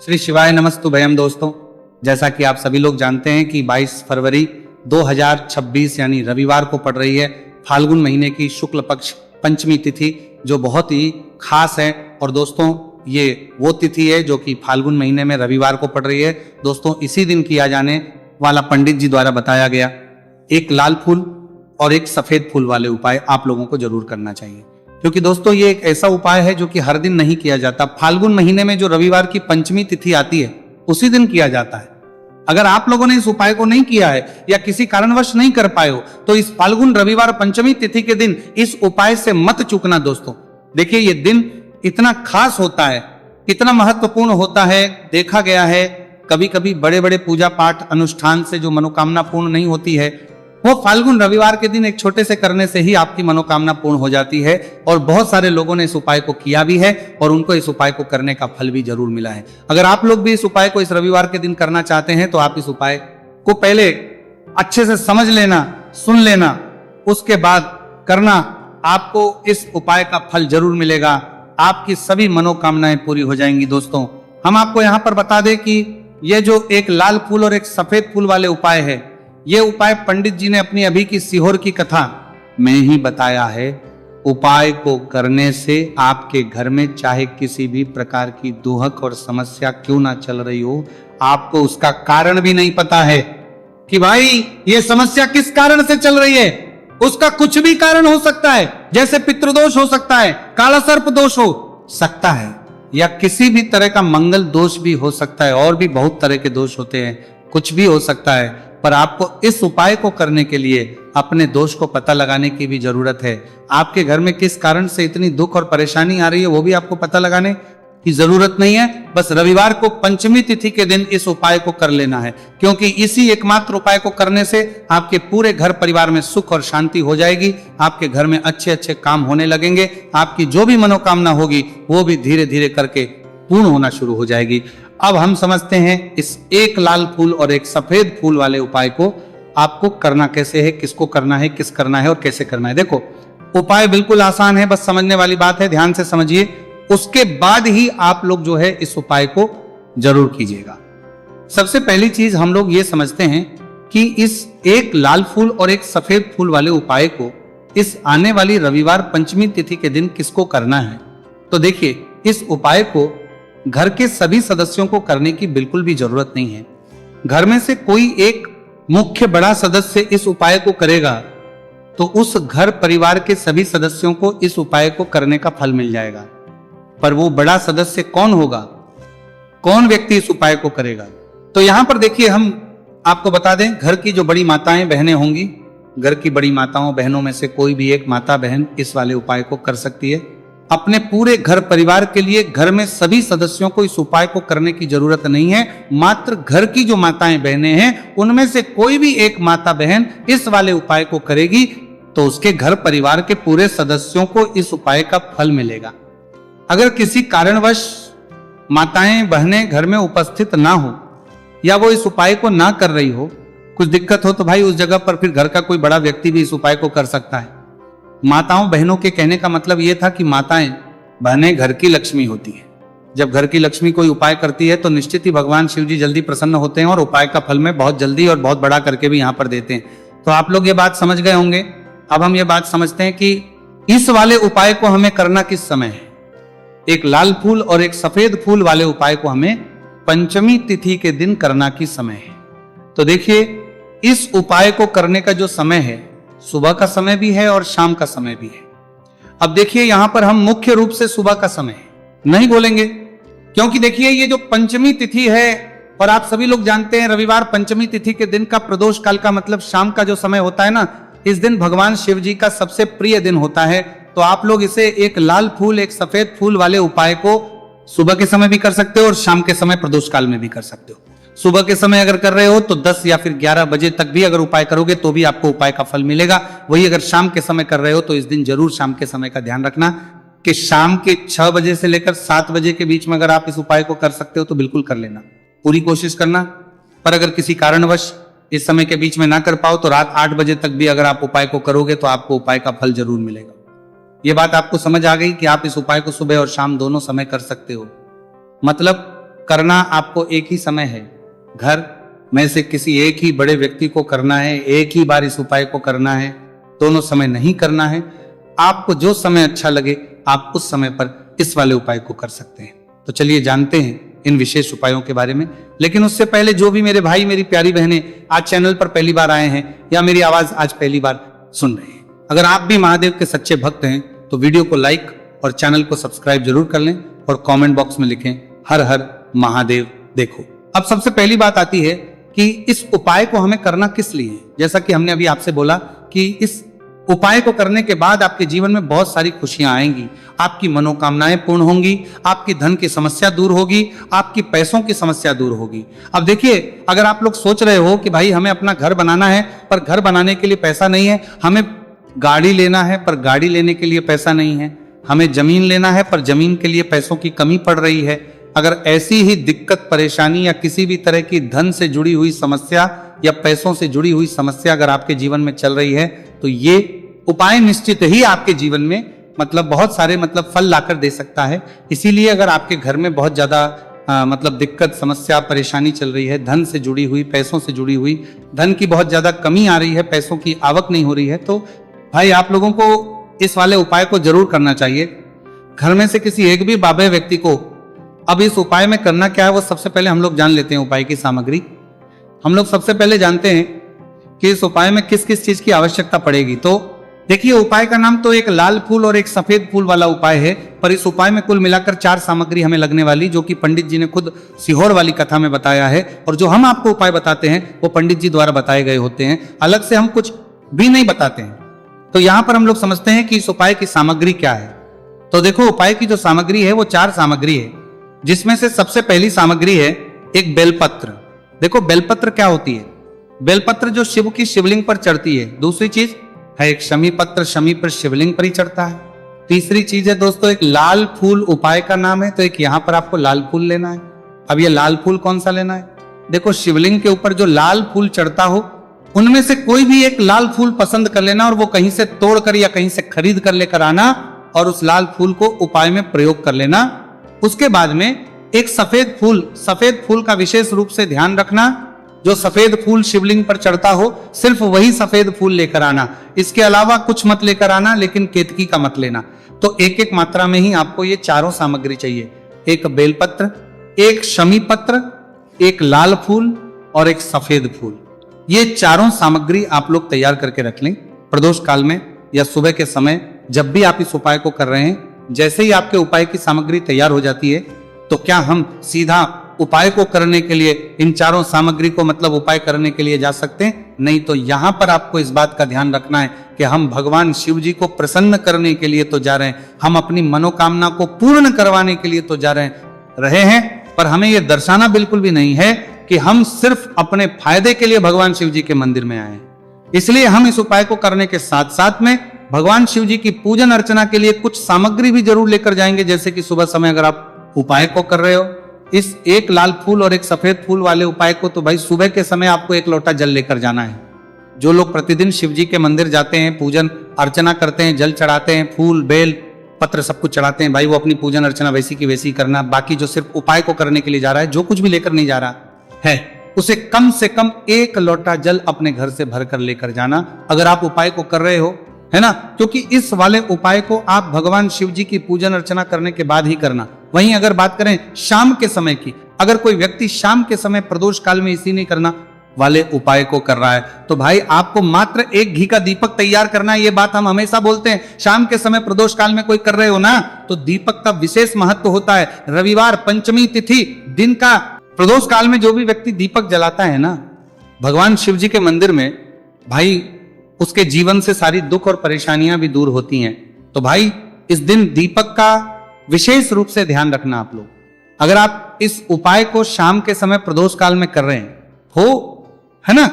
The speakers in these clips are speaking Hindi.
श्री शिवाय नमस्तुभयम। दोस्तों, जैसा कि आप सभी लोग जानते हैं कि 22 फरवरी 2026 यानी रविवार को पड़ रही है फाल्गुन महीने की शुक्ल पक्ष पंचमी तिथि, जो बहुत ही खास है। और दोस्तों, ये वो तिथि है जो कि फाल्गुन महीने में रविवार को पड़ रही है। दोस्तों, इसी दिन किया जाने वाला पंडित जी द्वारा बताया गया एक लाल फूल और एक सफेद फूल वाले उपाय आप लोगों को जरूर करना चाहिए, क्योंकि दोस्तों ये एक ऐसा उपाय है जो कि हर दिन नहीं किया जाता। फाल्गुन महीने में जो रविवार की पंचमी तिथि आती है उसी दिन किया जाता है। अगर आप लोगों ने इस उपाय को नहीं किया है या किसी कारणवश नहीं कर पाए हो तो इस फाल्गुन रविवार पंचमी तिथि के दिन इस उपाय से मत चूकना। दोस्तों देखिए, ये दिन इतना खास होता है, इतना महत्वपूर्ण होता है। देखा गया है कभी कभी बड़े बड़े पूजा पाठ अनुष्ठान से जो मनोकामना पूर्ण नहीं होती है, वो फाल्गुन रविवार के दिन एक छोटे से करने से ही आपकी मनोकामना पूर्ण हो जाती है। और बहुत सारे लोगों ने इस उपाय को किया भी है और उनको इस उपाय को करने का फल भी जरूर मिला है। अगर आप लोग भी इस उपाय को इस रविवार के दिन करना चाहते हैं तो आप इस उपाय को पहले अच्छे से समझ लेना, सुन लेना, उसके बाद करना। आपको इस उपाय का फल जरूर मिलेगा, आपकी सभी मनोकामनाएं पूरी हो जाएंगी। दोस्तों, हम आपको यहां पर बता दें कि यह जो एक लाल फूल और एक सफेद फूल वाले उपाय है, ये उपाय पंडित जी ने अपनी अभी की सीहोर की कथा में ही बताया है। उपाय को करने से आपके घर में चाहे किसी भी प्रकार की दुहक और समस्या क्यों ना चल रही हो, आपको उसका कारण भी नहीं पता है कि भाई ये समस्या किस कारण से चल रही है। उसका कुछ भी कारण हो सकता है, जैसे पितृदोष हो सकता है, काला सर्प दोष हो सकता है, या किसी भी तरह का मंगल दोष भी हो सकता है। और भी बहुत तरह के दोष होते हैं, कुछ भी हो सकता है। पर आपको इस उपाय को करने के लिए अपने दोष को पता लगाने की भी जरूरत है। आपके घर में किस कारण से इतनी दुख और परेशानी आ रही है वो भी आपको पता लगाने की जरूरत नहीं है। बस रविवार को पंचमी तिथि के दिन इस उपाय को कर लेना है, क्योंकि इसी एकमात्र उपाय को करने से आपके पूरे घर परिवार में सुख और शांति हो जाएगी। आपके घर में अच्छे अच्छे काम होने लगेंगे। आपकी जो भी मनोकामना होगी वो भी धीरे धीरे करके पूर्ण होना शुरू हो जाएगी। अब हम समझते हैं इस एक लाल फूल और एक सफेद फूल वाले उपाय को आपको करना कैसे है, किसको करना है, किस करना है और कैसे करना है। देखो, उपाय बिल्कुल आसान है, बस समझने वाली बात है, ध्यान से समझिए। उसके बाद ही आप लोग जो है इस उपाय को जरूर कीजिएगा। सबसे पहली चीज हम लोग ये समझते हैं कि इस एक लाल फूल और एक सफेद फूल वाले उपाय को इस आने वाली रविवार पंचमी तिथि के दिन किसको करना है। तो देखिए, इस उपाय को घर के सभी सदस्यों को करने की बिल्कुल भी जरूरत नहीं है। घर में से कोई एक मुख्य बड़ा सदस्य इस उपाय को करेगा तो उस घर परिवार के सभी सदस्यों को इस उपाय को करने का फल मिल जाएगा। पर वो बड़ा सदस्य कौन होगा, कौन व्यक्ति इस उपाय को करेगा, तो यहां पर देखिए हम आपको बता दें, घर की जो बड़ी माताएं बहनें होंगी, घर की बड़ी माताओं बहनों में से कोई भी एक माता बहन इस वाले उपाय को कर सकती है। अपने पूरे घर परिवार के लिए घर में सभी सदस्यों को इस उपाय को करने की जरूरत नहीं है। मात्र घर की जो माताएं बहनें हैं उनमें से कोई भी एक माता बहन इस वाले उपाय को करेगी तो उसके घर परिवार के पूरे सदस्यों को इस उपाय का फल मिलेगा। अगर किसी कारणवश माताएं बहनें घर में उपस्थित ना हो या वो इस उपाय को ना कर रही हो, कुछ दिक्कत हो, तो भाई उस जगह पर फिर घर का कोई बड़ा व्यक्ति भी इस उपाय को कर सकता है। माताओं बहनों के कहने का मतलब यह था कि माताएं बहनें घर की लक्ष्मी होती है। जब घर की लक्ष्मी कोई उपाय करती है तो निश्चित ही भगवान शिव जी जल्दी प्रसन्न होते हैं और उपाय का फल में बहुत जल्दी और बहुत बड़ा करके भी यहाँ पर देते हैं। तो आप लोग ये बात समझ गए होंगे। अब हम ये बात समझते हैं कि इस वाले उपाय को हमें करना किस समय है। एक लाल फूल और एक सफेद फूल वाले उपाय को हमें पंचमी तिथि के दिन करना किस समय है। तो देखिए, इस उपाय को करने का जो समय है, सुबह का समय भी है और शाम का समय भी है। अब देखिए, यहां पर हम मुख्य रूप से सुबह का समय नहीं बोलेंगे, क्योंकि देखिए ये जो पंचमी तिथि है और आप सभी लोग जानते हैं रविवार पंचमी तिथि के दिन का प्रदोष काल का मतलब शाम का जो समय होता है ना, इस दिन भगवान शिव जी का सबसे प्रिय दिन होता है। तो आप लोग इसे एक लाल फूल एक सफेद फूल वाले उपाय को सुबह के समय भी कर सकते हो और शाम के समय प्रदोष काल में भी कर सकते हो। सुबह के समय अगर कर रहे हो तो 10 या फिर 11 बजे तक भी अगर उपाय करोगे तो भी आपको उपाय का फल मिलेगा। वही अगर शाम के समय कर रहे हो तो इस दिन जरूर शाम के समय का ध्यान रखना कि शाम के 6 बजे से लेकर 7 बजे के बीच में अगर आप इस उपाय को कर सकते हो तो बिल्कुल कर लेना, पूरी कोशिश करना। पर अगर किसी कारणवश इस समय के बीच में ना कर पाओ तो रात 8 बजे तक भी अगर आप उपाय को करोगे तो आपको उपाय का फल जरूर मिलेगा। ये बात आपको समझ आ गई कि आप इस उपाय को सुबह और शाम दोनों समय कर सकते हो। मतलब करना आपको एक ही समय है। घर में से किसी एक ही बड़े व्यक्ति को करना है, एक ही बार इस उपाय को करना है, दोनों समय नहीं करना है। आपको जो समय अच्छा लगे आप उस समय पर इस वाले उपाय को कर सकते हैं। तो चलिए जानते हैं इन विशेष उपायों के बारे में। लेकिन उससे पहले जो भी मेरे भाई मेरी प्यारी बहनें आज चैनल पर पहली बार आए हैं या मेरी आवाज आज पहली बार सुन रहे हैं, अगर आप भी महादेव के सच्चे भक्त हैं तो वीडियो को लाइक और चैनल को सब्सक्राइब जरूर कर लें और कमेंट बॉक्स में लिखें हर हर महादेव देखो। अब सबसे पहली बात आती है कि इस उपाय को हमें करना किस लिए है। जैसा कि हमने अभी आपसे बोला कि इस उपाय को करने के बाद आपके जीवन में बहुत सारी खुशियां आएंगी, आपकी मनोकामनाएं पूर्ण होंगी, आपकी धन की समस्या दूर होगी, आपकी पैसों की समस्या दूर होगी। अब देखिए, अगर आप लोग सोच रहे हो कि भाई हमें अपना घर बनाना है पर घर बनाने के लिए पैसा नहीं है, हमें गाड़ी लेना है पर गाड़ी लेने के लिए पैसा नहीं है, हमें जमीन लेना है पर जमीन के लिए पैसों की कमी पड़ रही है, अगर ऐसी ही दिक्कत परेशानी या किसी भी तरह की धन से जुड़ी हुई समस्या या पैसों से जुड़ी हुई समस्या अगर आपके जीवन में चल रही है तो ये उपाय निश्चित ही आपके जीवन में बहुत सारे फल लाकर दे सकता है। इसीलिए अगर आपके घर में बहुत ज्यादा दिक्कत समस्या परेशानी चल रही है, धन से जुड़ी हुई, पैसों से जुड़ी हुई, धन की बहुत ज्यादा कमी आ रही है, पैसों की आवक नहीं हो रही है, तो भाई आप लोगों को इस वाले उपाय को जरूर करना चाहिए। घर में से किसी एक भी बाबे व्यक्ति को अब इस उपाय में करना क्या है वो सबसे पहले हम लोग जान लेते हैं। उपाय की सामग्री हम लोग सबसे पहले जानते हैं कि इस उपाय में किस किस चीज की आवश्यकता पड़ेगी। तो देखिए, उपाय का नाम तो एक लाल फूल और एक सफेद फूल वाला उपाय है, पर इस उपाय में कुल मिलाकर 4 सामग्री हमें लगने वाली, जो कि पंडित जी ने खुद सीहोर वाली कथा में बताया है। और जो हम आपको उपाय बताते हैं वो पंडित जी द्वारा बताए गए होते हैं, अलग से हम कुछ भी नहीं बताते हैं। तो यहां पर हम लोग समझते हैं कि इस उपाय की सामग्री क्या है। तो देखो, उपाय की जो सामग्री है वो 4 सामग्री है, जिसमें से सबसे पहली सामग्री है एक बेलपत्र। देखो, बेलपत्र क्या होती है? बेलपत्र जो शिव की शिवलिंग पर चढ़ती है। दूसरी चीज है एक शमी पत्र, शमी पर शिवलिंग पर ही चढ़ता है। तीसरी चीज है दोस्तों एक लाल फूल, उपाय का नाम है, तो एक यहां पर आपको लाल फूल लेना है। अब ये लाल फूल कौन सा लेना है? देखो, शिवलिंग के ऊपर जो लाल फूल चढ़ता हो उनमें से कोई भी एक लाल फूल पसंद कर लेना और वो कहीं से तोड़कर या कहीं से खरीद कर लेकर आना और उस लाल फूल को उपाय में प्रयोग कर लेना। उसके बाद में एक सफेद फूल का विशेष रूप से ध्यान रखना। जो सफेद फूल शिवलिंग पर चढ़ता हो सिर्फ वही सफेद फूल लेकर आना, इसके अलावा कुछ मत लेकर आना, लेकिन केतकी का मत लेना। तो एक एक मात्रा में ही आपको ये चारों सामग्री चाहिए, एक बेलपत्र, एक शमी पत्र, एक लाल फूल और एक सफेद फूल। ये चारों सामग्री आप लोग तैयार करके रख लें। प्रदोष काल में या सुबह के समय जब भी आप इस उपाय को कर रहे हैं, जैसे ही आपके उपाय की सामग्री तैयार हो जाती है तो क्या हम सीधा उपाय को करने के लिए इन चारों सामग्री को उपाय करने के लिए जा सकते हैं? नहीं। तो यहां पर आपको इस बात का ध्यान रखना है कि हम भगवान शिव जी को प्रसन्न करने के लिए तो जा रहे हैं, हम अपनी मनोकामना को पूर्ण करवाने के लिए तो जा रहे हैं, पर हमें यह दर्शाना बिल्कुल भी नहीं है कि हम सिर्फ अपने फायदे के लिए भगवान शिव जी के मंदिर में आए हैं। इसलिए हम इस उपाय को करने के साथ साथ में भगवान शिव जी की पूजन अर्चना के लिए कुछ सामग्री भी जरूर लेकर जाएंगे। जैसे कि सुबह समय अगर आप उपाय को कर रहे हो, इस एक लाल फूल और एक सफेद फूल वाले उपाय को, तो भाई सुबह के समय आपको 1 लोटा जल लेकर जाना है। जो लोग प्रतिदिन शिव जी के मंदिर जाते हैं, पूजन अर्चना करते हैं, जल चढ़ाते हैं, फूल बेल पत्र सब कुछ चढ़ाते हैं, भाई वो अपनी पूजन अर्चना वैसी की वैसी करना। बाकी जो सिर्फ उपाय को करने के लिए जा रहा है, जो कुछ भी लेकर नहीं जा रहा है, उसे कम से कम 1 लोटा जल अपने घर से भर कर लेकर जाना, अगर आप उपाय को कर रहे हो, है ना। क्योंकि इस वाले उपाय को आप भगवान शिव जी की पूजन अर्चना करने के बाद ही करना। वहीं अगर बात करें शाम के समय की, अगर कोई व्यक्ति शाम के समय प्रदोष काल में इसी नहीं करना वाले उपाय को कर रहा है, तो भाई आपको मात्र 1 घी का दीपक तैयार करना है। ये बात हम हमेशा बोलते हैं, शाम के समय प्रदोष काल में कोई कर रहे हो ना, तो दीपक का विशेष महत्व होता है। रविवार पंचमी तिथि दिन का प्रदोष काल में जो भी व्यक्ति दीपक जलाता है ना भगवान शिव जी के मंदिर में, भाई उसके जीवन से सारी दुख और परेशानियां भी दूर होती हैं। तो भाई इस दिन दीपक का विशेष रूप से ध्यान रखना आप लोग। अगर आप इस उपाय को शाम के समय प्रदोष काल में कर रहे हो, है ना,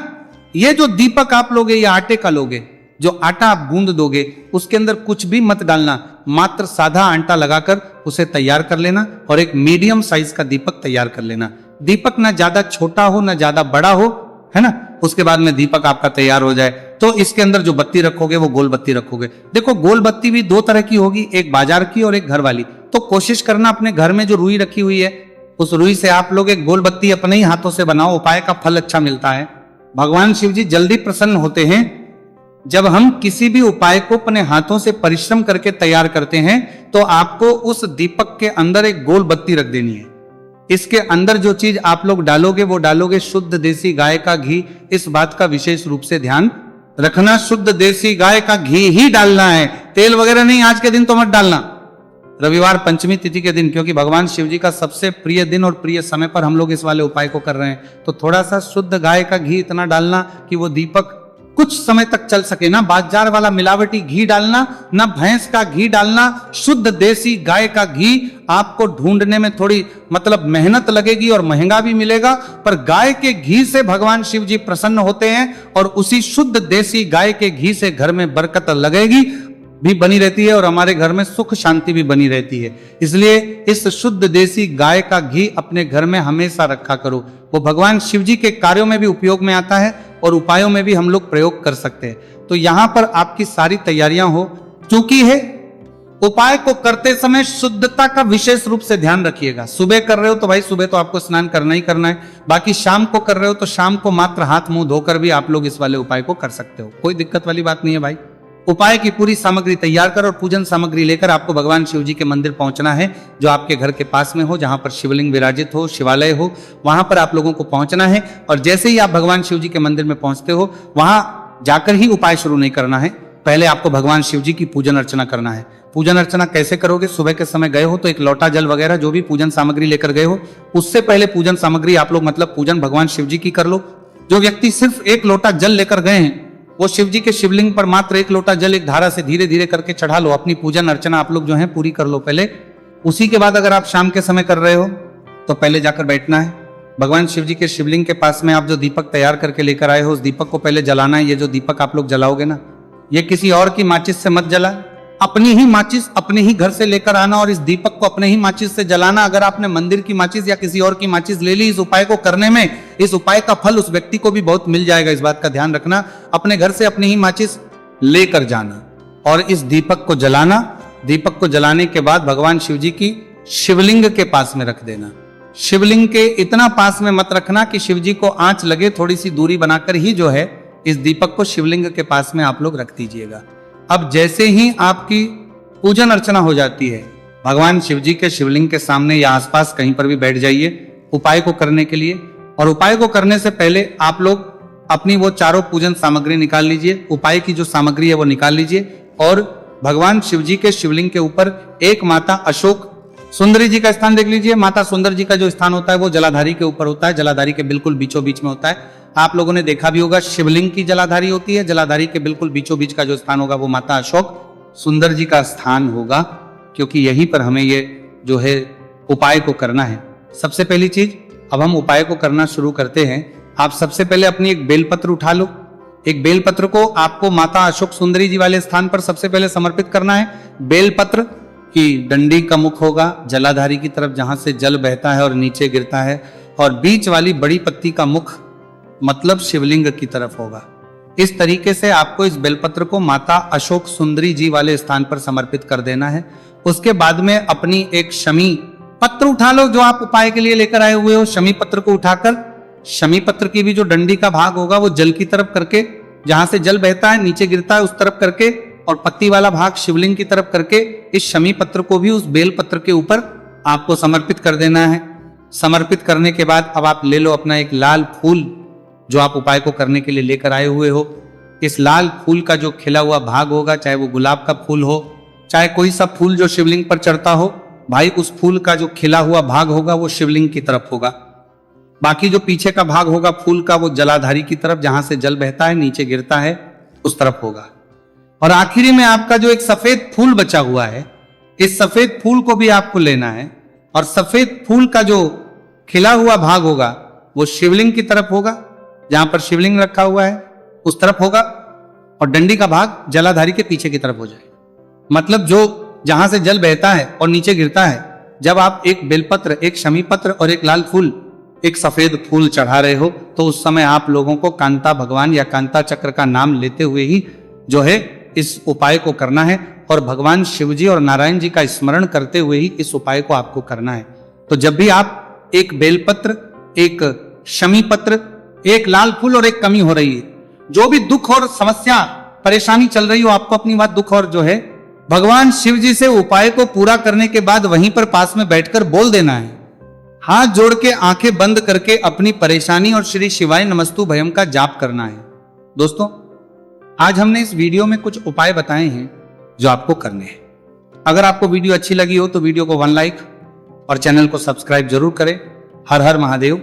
ये जो दीपक आप लोगे ये आटे का लोगे, जो आटा आप गूंद दोगे उसके अंदर कुछ भी मत डालना, मात्र साधा आटा लगाकर उसे तैयार कर लेना और एक मीडियम साइज का दीपक तैयार कर लेना। दीपक ना ज्यादा छोटा हो ना ज्यादा बड़ा हो, है ना। उसके बाद में दीपक आपका तैयार हो जाए तो इसके अंदर जो बत्ती रखोगे वो गोल बत्ती रखोगे। देखो, गोल बत्ती भी 2 तरह की होगी, एक बाजार की और एक घर वाली। तो कोशिश करना अपने घर में जो रुई रखी हुई है उस रुई से आप लोग एक गोल बत्ती अपने ही हाथों से बनाओ, उपाय का फल अच्छा मिलता है। भगवान शिव जी जल्दी प्रसन्न होते हैं जब हम किसी भी उपाय को अपने हाथों से परिश्रम करके तैयार करते हैं। तो आपको उस दीपक के अंदर एक गोल बत्ती रख देनी है। इसके अंदर जो चीज आप लोग डालोगे वो डालोगे शुद्ध देसी गाय का घी। इस बात का विशेष रूप से ध्यान रखना, शुद्ध देसी गाय का घी ही डालना है, तेल वगैरह नहीं। आज के दिन तो मत डालना, रविवार पंचमी तिथि के दिन, क्योंकि भगवान शिव जी का सबसे प्रिय दिन और प्रिय समय पर हम लोग इस वाले उपाय को कर रहे हैं। तो थोड़ा सा शुद्ध गाय का घी इतना डालना कि वो दीपक कुछ समय तक चल सके। ना बाजार वाला मिलावटी घी डालना, ना भैंस का घी डालना, शुद्ध देसी गाय का घी। आपको ढूंढने में थोड़ी मतलब मेहनत लगेगी और महंगा भी मिलेगा, पर गाय के घी से भगवान शिव जी प्रसन्न होते हैं और उसी शुद्ध देसी गाय के घी से घर में बरकत लगेगी भी बनी रहती है और हमारे घर में सुख शांति भी बनी रहती है। इसलिए इस शुद्ध देसी गाय का घी अपने घर में हमेशा रखा करो। वो भगवान शिव जी के कार्यों में भी उपयोग में आता है और उपायों में भी हम लोग प्रयोग कर सकते हैं। तो यहां पर आपकी सारी तैयारियां हो चुकी है। उपाय को करते समय शुद्धता का विशेष रूप से ध्यान रखिएगा। सुबह कर रहे हो तो भाई सुबह तो आपको स्नान करना ही करना है। बाकी शाम को कर रहे हो तो शाम को मात्र हाथ मुंह धोकर भी आप लोग इस वाले उपाय को कर सकते हो, कोई दिक्कत वाली बात नहीं है भाई। उपाय की पूरी सामग्री तैयार कर और पूजन सामग्री लेकर आपको भगवान शिव जी के मंदिर पहुंचना है, जो आपके घर के पास में हो, जहां पर शिवलिंग विराजित हो, शिवालय हो, वहां पर आप लोगों को पहुंचना है। और जैसे ही आप भगवान शिव जी के मंदिर में पहुंचते हो, वहां जाकर ही उपाय शुरू नहीं करना है। पहले आपको भगवान शिव जी की पूजन अर्चना करना है। पूजन अर्चना कैसे करोगे? सुबह के समय गए हो तो एक लोटा जल वगैरह जो भी पूजन सामग्री लेकर गए हो, उससे पहले पूजन सामग्री आप लोग मतलब पूजन भगवान शिव जी की कर लो। जो व्यक्ति सिर्फ एक लोटा जल लेकर गए हैं, वो शिव जी के शिवलिंग पर मात्र एक लोटा जल एक धारा से धीरे धीरे करके चढ़ा लो। अपनी पूजन अर्चना आप लोग जो है पूरी कर लो पहले। उसी के बाद अगर आप शाम के समय कर रहे हो तो पहले जाकर बैठना है। भगवान शिव जी के शिवलिंग के पास में आप जो दीपक तैयार करके लेकर आए हो, उस दीपक को पहले जलाना है। ये जो दीपक आप लोग जलाओगे ना, ये किसी और की माचिस से मत जला, अपनी ही माचिस अपने ही घर से लेकर आना और इस दीपक को अपने ही माचिस से जलाना। अगर आपने मंदिर की माचिस या किसी और की माचिस ले ली इस उपाय को करने में, इस उपाय का फल उस व्यक्ति को भी बहुत मिल जाएगा। इस बात का ध्यान रखना। अपने घर से अपनी ही माचिस लेकर जाना और इस दीपक को जलाना। दीपक को जलाने के बाद भगवान शिव जी की शिवलिंग के पास में रख देना। शिवलिंग के इतना पास में मत रखना कि शिव जी को आंच लगे, थोड़ी सी दूरी बनाकर ही जो है इस दीपक को शिवलिंग के पास में आप लोग रख दीजिएगा। अब जैसे ही आपकी पूजन अर्चना हो जाती है, भगवान शिव जी के शिवलिंग के सामने या आसपास कहीं पर भी बैठ जाइए उपाय को करने के लिए। और उपाय को करने से पहले आप लोग अपनी वो चारों पूजन सामग्री निकाल लीजिए। उपाय की जो सामग्री है वो निकाल लीजिए और भगवान शिव जी के शिवलिंग के ऊपर एक माता अशोक सुंदरी जी का स्थान देख लीजिए। माता सुंदर जी का जो स्थान होता है वो जलाधारी के ऊपर होता है, जलाधारी के बिल्कुल बीचों बीच में होता है। आप लोगों ने देखा भी होगा शिवलिंग की जलाधारी होती है, जलाधारी के बिल्कुल बीचों बीच का जो स्थान होगा वो माता अशोक सुंदर जी का स्थान होगा, क्योंकि यहीं पर हमें ये जो है उपाय को करना है। सबसे पहली चीज, अब हम उपाय को करना शुरू करते हैं। आप सबसे पहले अपनी एक बेलपत्र उठा लो। एक बेलपत्र को आपको माता अशोक सुंदरी जी वाले स्थान पर सबसे पहले समर्पित करना है। बेलपत्र की डंडी का मुख होगा जलाधारी की तरफ, जहां से जल बहता है और नीचे गिरता है, और बीच वाली बड़ी पत्ती का मुख मतलब शिवलिंग की तरफ होगा। इस तरीके से आपको इस बेलपत्र को माता अशोक सुंदरी जी वाले स्थान पर समर्पित कर देना है। उसके बाद में अपनी एक शमी पत्र उठा लो जो आप उपाय के लिए लेकर आए हुए हो। शमी पत्र को उठाकर शमी पत्र की भी जो डंडी का भाग होगा वो जल की तरफ करके, जहां से जल बहता है नीचे गिरता है उस तरफ करके, और पत्ती वाला भाग शिवलिंग की तरफ करके इस शमी पत्र को भी उस बेल पत्र के ऊपर आपको समर्पित कर देना है। समर्पित करने के बाद अब आप ले लो अपना एक लाल फूल जो आप उपाय को करने के लिए लेकर आए हुए हो। इस लाल फूल का जो खिला हुआ भाग होगा, चाहे वो गुलाब का फूल हो, चाहे कोई सा फूल जो शिवलिंग पर चढ़ता हो, भाई उस फूल का जो खिला हुआ भाग होगा वो शिवलिंग की तरफ होगा। बाकी जो पीछे का भाग होगा फूल का वो जलाधारी की तरफ, जहां से जल बहता है नीचे गिरता है उस तरफ होगा। और आखिरी में आपका जो एक सफेद फूल बचा हुआ है, इस सफेद फूल को भी आपको लेना है और सफेद फूल का जो खिला हुआ भाग होगा वो शिवलिंग की तरफ होगा, जहां पर शिवलिंग रखा हुआ है उस तरफ होगा, और डंडी का भाग जलाधारी के पीछे की तरफ हो जाए। मतलब जो जहां से जल बहता है और नीचे गिरता है, जब आप एक बेलपत्र, एक शमी पत्र और एक लाल फूल, एक सफेद फूल चढ़ा रहे हो, तो उस समय आप लोगों को कांता भगवान या कांता चक्र का नाम लेते हुए ही जो है इस उपाय को करना है, और भगवान शिव जी और नारायण जी का स्मरण करते हुए ही इस उपाय को आपको करना है। तो जब भी आप एक बेलपत्र, एक शमी पत्र, एक लाल फूल और एक कमी हो रही है। जो भी दुख और समस्या परेशानी चल रही हो, आपको अपनी बात दुख और जो है भगवान शिव जी से उपाय को पूरा करने के बाद वहीं पर पास में बैठकर बोल देना है। हाथ जोड़ के आंखें बंद करके अपनी परेशानी और श्री शिवाय नमस्तु भयम का जाप करना है। दोस्तों, आज हमने इस वीडियो में कुछ उपाय बताए हैं जो आपको करने हैं। अगर आपको वीडियो अच्छी लगी हो तो वीडियो को 1 लाइक और चैनल को सब्सक्राइब जरूर करें। हर हर महादेव।